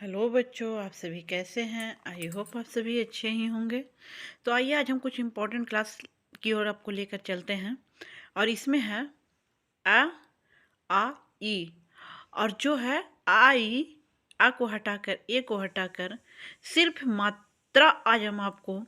Hello बच्चों, आप सभी कैसे हैं। आई होप आप सभी अच्छे ही होंगे। तो आइए आज हम कुछ इम्पोर्टेंट क्लास की ओर आपको लेकर चलते हैं। और इसमें है आ आ ई। और जो है आ को हटाकर ए को हटाकर सिर्फ मात्रा आज हम आपको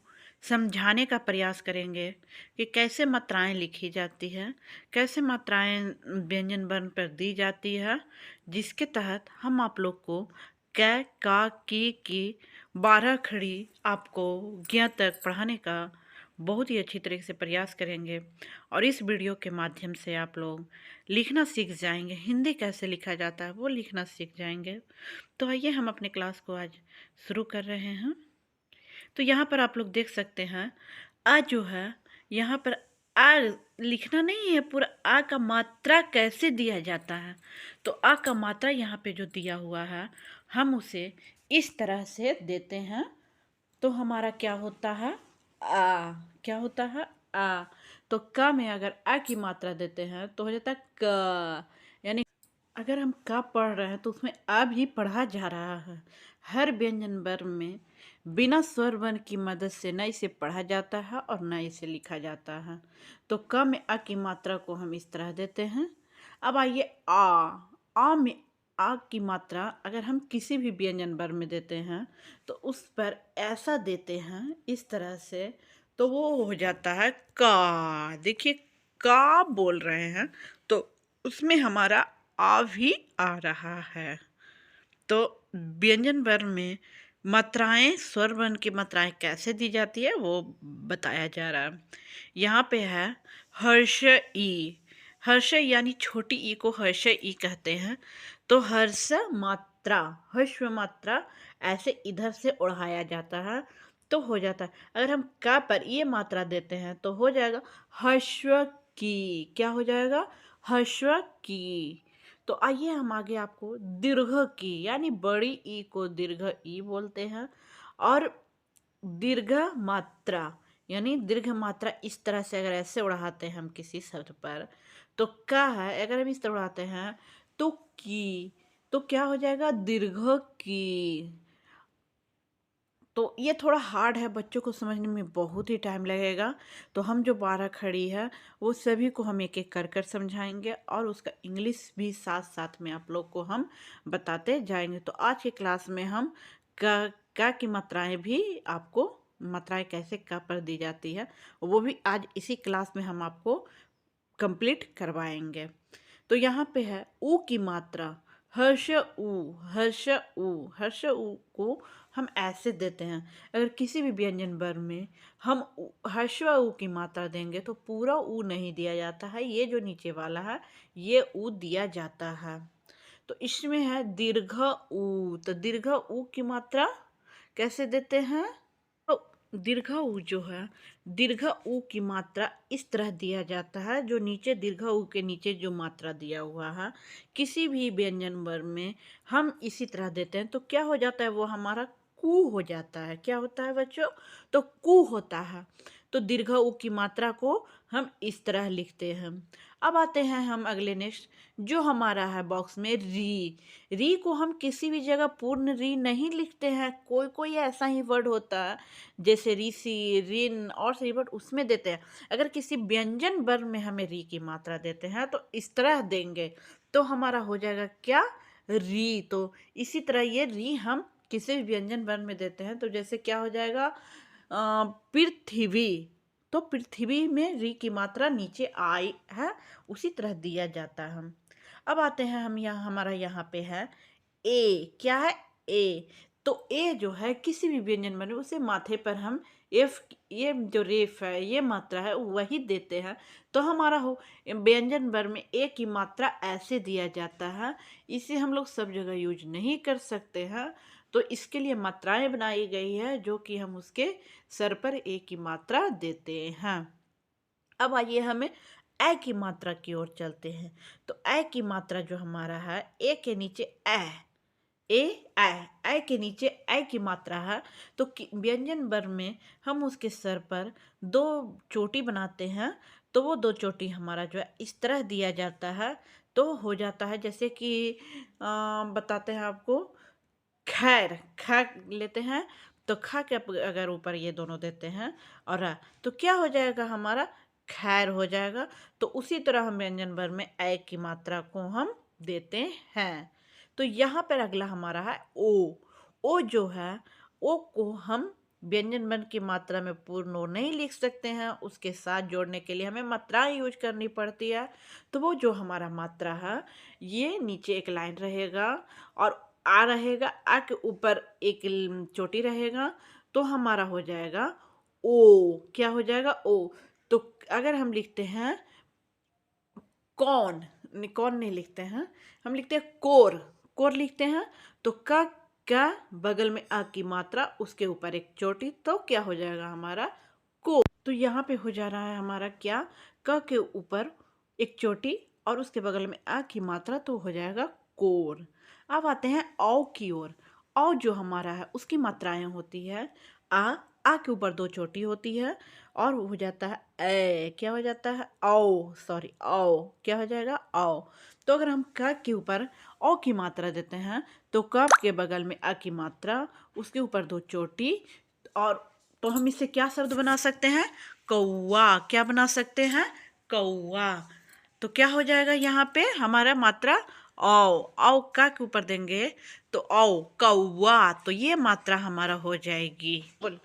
समझाने का प्रयास करेंगे कि कैसे मात्राएं लिखी जाती है, कैसे मात्राएं व्यंजन वर्ण पर दी जाती है, जिसके तहत हम आप लोग को कै का की 12 खड़ी आपको ज्ञ तक पढ़ाने का बहुत ही अच्छी तरीके से प्रयास करेंगे। और इस वीडियो के माध्यम से आप लोग लिखना सीख जाएंगे, हिंदी कैसे लिखा जाता है वो लिखना सीख जाएंगे। तो आइए हम अपने क्लास को आज शुरू कर रहे हैं। तो यहाँ पर आप लोग देख सकते हैं आ जो है, यहाँ पर आ लिखना नहीं है पूरा, आ का मात्रा कैसे दिया जाता है। तो आ का मात्रा यहाँ पे जो दिया हुआ है हम उसे इस तरह से देते हैं। तो हमारा क्या होता है आ, क्या होता है आ। तो क में अगर आ की मात्रा देते हैं तो हो जाता है क। यानी अगर हम का पढ़ रहे हैं तो उसमें आ भी पढ़ा जा रहा है। हर व्यंजन वर्ण में बिना स्वर वर्ण की मदद से न इसे पढ़ा जाता है और न इसे लिखा जाता है। तो क में आ की मात्रा को हम इस तरह देते हैं। अब आइए आ में आ की मात्रा अगर हम किसी भी व्यंजन वर्ण में देते हैं तो उस पर ऐसा देते हैं इस तरह से, तो वो हो जाता है का। देखिए का बोल रहे हैं तो उसमें हमारा आ भी आ रहा है। तो व्यंजन वर्ण में मात्राएं, स्वर वर्ण की मात्राएं कैसे दी जाती है वो बताया जा रहा है। यहाँ पे है हर्ष ई। हर्ष यानी छोटी ई को हर्ष ई कहते हैं। तो हर्ष मात्रा, हर्ष मात्रा ऐसे इधर से उड़ाया जाता है तो हो जाता है। अगर हम का पर ये मात्रा देते हैं तो हो जाएगा हर्ष्व की। क्या हो जाएगा? हर्ष्व की। तो आइए हम आगे आपको दीर्घ की यानी बड़ी ई को दीर्घ ई बोलते हैं। और दीर्घ मात्रा यानी दीर्घ मात्रा इस तरह से अगर ऐसे उड़ाते हैं हम किसी शब्द पर तो क्या है, अगर हम इस तरह उड़ाते हैं तो की, तो क्या हो जाएगा? दीर्घ की। तो ये थोड़ा हार्ड है, बच्चों को समझने में बहुत ही टाइम लगेगा। तो हम जो 12 खड़ी है वो सभी को हम एक एक कर कर समझाएंगे और उसका इंग्लिश भी साथ साथ में आप लोग को हम बताते जाएंगे। तो आज की क्लास में हम का की मात्राएं भी आपको, मात्राएं कैसे का पर दी जाती है वो भी आज इसी क्लास में हम आपको कंप्लीट करवाएंगे। तो यहाँ पे है ऊ की मात्रा, हर्ष ऊ, हर्ष ऊ। हर्ष ऊ को हम ऐसे देते हैं। अगर किसी भी व्यंजन वर्ण में हम हर्ष ऊ की मात्रा देंगे तो पूरा ऊ नहीं दिया जाता है, ये जो नीचे वाला है ये ऊ दिया जाता है। तो इसमें है दीर्घ ऊ। तो दीर्घ ऊ की मात्रा कैसे देते हैं? तो दीर्घ ऊ जो है, दीर्घ ऊ की मात्रा इस तरह दिया जाता है, जो नीचे दीर्घ ऊ के नीचे जो मात्रा दिया हुआ है किसी भी व्यंजन वर्ण में हम इसी तरह देते हैं तो क्या हो जाता है? वो हमारा कु हो जाता है। क्या होता है बच्चों? तो कु होता है। तो दीर्घ ऊ की मात्रा को हम इस तरह लिखते हैं। अब आते हैं हम अगले नेक्स्ट, जो हमारा है बॉक्स में री। री को हम किसी भी जगह पूर्ण री नहीं लिखते हैं, कोई कोई ऐसा ही वर्ड होता है जैसे ऋषि, ऋण और सही वर्ड उसमें देते हैं। अगर किसी व्यंजन वर्ण में हमें री की मात्रा देते हैं तो इस तरह देंगे तो हमारा हो जाएगा क्या? री। तो इसी तरह ये री हम किसी भी व्यंजन वर्ण में देते हैं तो जैसे क्या हो जाएगा? पृथ्वी। तो पृथ्वी में री की मात्रा नीचे आई है, उसी तरह दिया जाता है। हम अब आते हैं हम यहाँ, हमारा यहाँ पे है ए। क्या है? ए। तो ए जो है किसी भी व्यंजन में उसे माथे पर हम एफ, ये जो रेफ है ये मात्रा है वही देते हैं तो हमारा हो व्यंजन वर्ण में ए की मात्रा ऐसे दिया जाता है। इसे हम लोग सब जगह यूज नहीं कर सकते हैं तो इसके लिए मात्राएं बनाई गई है जो कि हम उसके सर पर ए की मात्रा देते हैं। अब आइए हमें ए की मात्रा की ओर चलते हैं। तो ए की मात्रा जो हमारा है ए के नीचे ए ए के नीचे ए की मात्रा है। तो व्यंजन वर्ण में हम उसके सर पर दो चोटी बनाते हैं तो वो दो चोटी हमारा जो है इस तरह दिया जाता है। तो हो जाता है जैसे कि बताते हैं आपको, ख खैर, ख लेते हैं तो ख के अगर ऊपर ये दोनों देते हैं और र, तो क्या हो जाएगा हमारा? खैर हो जाएगा। तो उसी तरह हम व्यंजन वर्ण में ए की मात्रा को हम देते हैं। तो यहाँ पर अगला हमारा है ओ। ओ जो है, ओ को हम व्यंजन वर्ण की मात्रा में पूर्ण ओ नहीं लिख सकते हैं, उसके साथ जोड़ने के लिए हमें मात्राएं यूज करनी पड़ती है। तो वो जो हमारा मात्रा है, ये नीचे एक लाइन रहेगा और आ रहेगा, आ के ऊपर एक चोटी रहेगा, तो हमारा हो जाएगा ओ। क्या हो जाएगा? ओ। तो अगर हम लिखते हैं कौन, कौन नहीं लिखते हैं, हम लिखते हैं कोर। कोर लिखते हैं तो का बगल में आ की मात्रा, उसके ऊपर एक चोटी, तो क्या हो जाएगा हमारा? को। तो यहाँ पे हो जा रहा है हमारा क्या? क के ऊपर एक चोटी और उसके बगल में आ की मात्रा, तो हो जाएगा कोर। अब आते हैं औ की ओर। औ जो हमारा है उसकी मात्राएं होती है आ के ऊपर दो चोटी होती है और हो जाता है ए। क्या हो जाता है? औ, सॉरी औ। क्या हो जाएगा? औ। तो अगर हम क के ऊपर औ की मात्रा देते हैं तो क के बगल में आ की मात्रा, उसके ऊपर दो चोटी, और तो हम इससे क्या शब्द बना सकते हैं? कौवा। क्या बना सकते हैं? कौवा। तो क्या हो जाएगा यहाँ पे हमारा मात्रा? औ। औ का के ऊपर देंगे तो औ, कौवा। तो ये मात्रा हमारा हो जाएगी। बोल।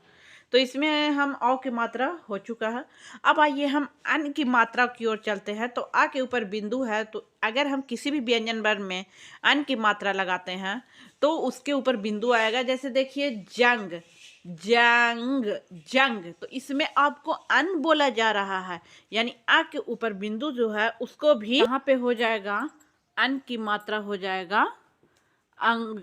तो इसमें हम औ की मात्रा हो चुका है। अब आइए हम अन की मात्रा की ओर चलते हैं। तो आ के ऊपर बिंदु है, तो अगर हम किसी भी व्यंजन वर्ण में अन की मात्रा लगाते हैं तो उसके ऊपर बिंदु आएगा। जैसे देखिए जंग, जंग, जंग। तो इसमें आपको अन बोला जा रहा है, यानी आ के ऊपर बिंदु जो है उसको भी यहाँ पे हो जाएगा, अन की मात्रा हो जाएगा अंग,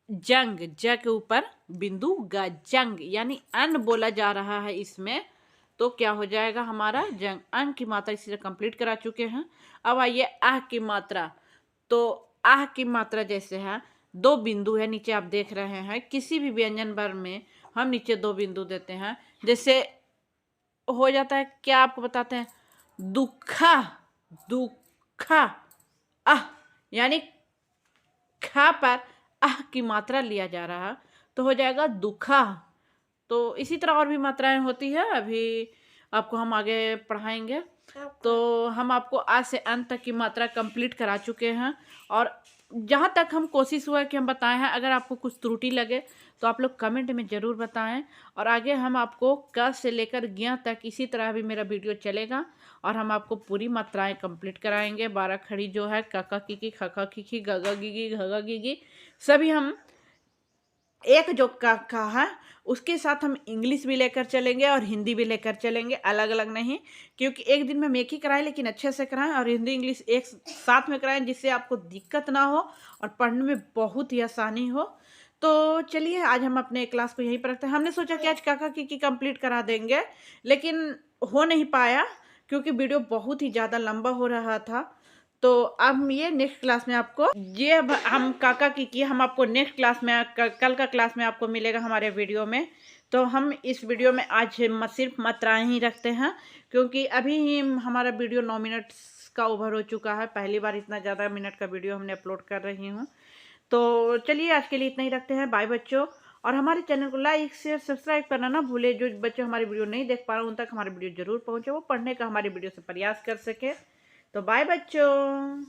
जंग। ज के ऊपर बिंदु ग, जंग, यानी अन बोला जा रहा है इसमें। तो क्या हो जाएगा हमारा? जंग। अन की मात्रा इसी तरह कंप्लीट करा चुके हैं। अब आइए आह की मात्रा। तो आह की मात्रा जैसे है, दो बिंदु है नीचे, आप देख रहे हैं किसी भी व्यंजन वर्ण में हम नीचे दो बिंदु देते हैं। जैसे हो जाता है, क्या आपको बताते हैं? दुखा, दुखा, आह, यानी खा पर आह की मात्रा लिया जा रहा, तो हो जाएगा दुखा। तो इसी तरह और भी मात्राएं होती है, अभी आपको हम आगे पढ़ाएंगे। तो हम आपको आ से अंत तक की मात्रा कंप्लीट करा चुके हैं, और जहाँ तक हम कोशिश हुआ कि हम बताएं हैं। अगर आपको कुछ त्रुटि लगे तो आप लोग कमेंट में ज़रूर बताएं, और आगे हम आपको क से लेकर ज्ञ तक इसी तरह भी मेरा वीडियो चलेगा, और हम आपको पूरी मात्राएं कंप्लीट कराएंगे। 12 खड़ी जो है, क की ख की ग गी घ गी, सभी हम एक जो का है उसके साथ हम इंग्लिश भी लेकर चलेंगे और हिंदी भी लेकर चलेंगे, अलग अलग नहीं। क्योंकि एक दिन में हम एक ही कराएं, लेकिन अच्छे से कराएं, और हिंदी इंग्लिश एक साथ में कराएं, जिससे आपको दिक्कत ना हो और पढ़ने में बहुत ही आसानी हो। तो चलिए आज हम अपने क्लास को यहीं पर रखते हैं। हमने सोचा कि आज काका की कंप्लीट करा देंगे, लेकिन हो नहीं पाया क्योंकि वीडियो बहुत ही ज़्यादा लंबा हो रहा था। तो अब हम ये नेक्स्ट क्लास में आपको, ये हम काका की हम आपको नेक्स्ट क्लास में, कल का क्लास में आपको मिलेगा हमारे वीडियो में। तो हम इस वीडियो में आज सिर्फ मात्राएं ही रखते हैं, क्योंकि अभी ही हमारा वीडियो 9 मिनट का ओवर हो चुका है। पहली बार इतना ज़्यादा मिनट का वीडियो हमने अपलोड कर रही हूँ। तो चलिए आज के लिए इतना ही रखते हैं। बाय बच्चों, और हमारे चैनल को लाइक शेयर सब्सक्राइब करना ना भूले। जो बच्चे हमारी वीडियो नहीं देख पा रहे उन तक हमारी वीडियो जरूर पहुँचे, वो पढ़ने का हमारी वीडियो से प्रयास कर सके। तो बाय बच्चों।